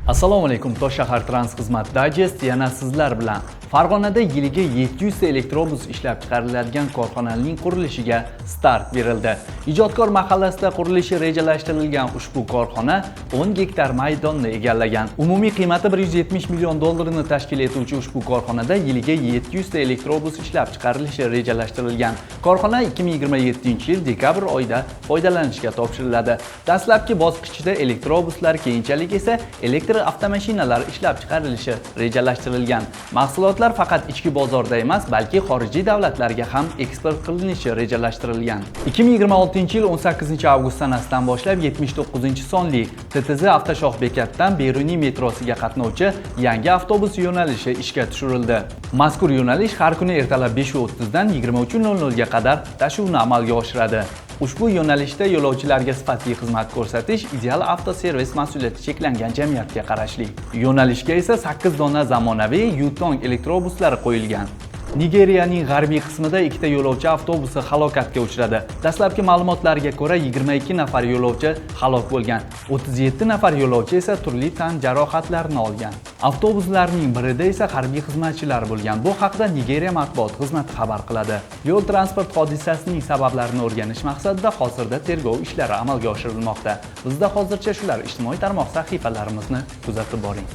Assalomu alaykum, Toshshahar Transxizmat Digest yana sizlar bilan. Farg'onada yiliga 700 ta elektrobus ishlab chiqariladigan korxonaning qurilishiga start berildi. Ijodkor mahallasida qurilishi rejalashtirilgan ushbu korxona 10 gektar maydonni egallagan. Umumiy qiymati 170 million dollarni tashkil etuvchi ushbu korxonada yiliga 700 ta elektrobus ishlab chiqarilishi rejalashtirilgan. Korxona 2027-yil dekabr oyida foydalanishga topshiriladi. Dastlabki bosqichda elektrobuslar, keyinchalik esa elektr avtomashinalar ishlab chiqarilishi rejalashtirilgan. Mahsulotlar faqat ichki bozorda emas, balki xorijiy davlatlarga ham eksport qilinishi rejalashtirilgan. 2026-yil 18 avgust sanasidan boshlab 79-sonli TTZ avtoshoh bekatidan Beruniy metrosiga qatnovchi yangi avtobus yo'nalishi ishga tushirildi. Mazkur yo'nalish har kuni ertalab 5:30 dan 23:00 ga qadar tashuvni amalga oshiradi. Ushbu yo'nalishda yo'lovchilarga sifatli xizmat ko'rsatish Ideal Avtoservis mas'uliyati cheklangan jamiyatga qarashli. Yo'nalishga esa 8 dona zamonaviy Yutong elektrobuslari qo'yilgan. Nigeriyaning g'arbiy qismida ikkita yo'lovchi avtobusi halokatga uchradi. Dastlabki ma'lumotlarga ko'ra 22 nafar yo'lovchi halok bo'lgan. 37 nafar yo'lovchi esa turli tan jarohatlarini olgan. Avtobuslarning birida esa harbiy xizmatchilar bo'lgan. Bu haqda Nigeriya matbuot xizmati xabar qiladi. Yo'l transport hodisasining sabablarini o'rganish maqsadida hozirda tergov ishlari amalga oshirilmoqda. Bizda hozircha shular. Ijtimoiy tarmoq sahifalarimizni kuzatib boring.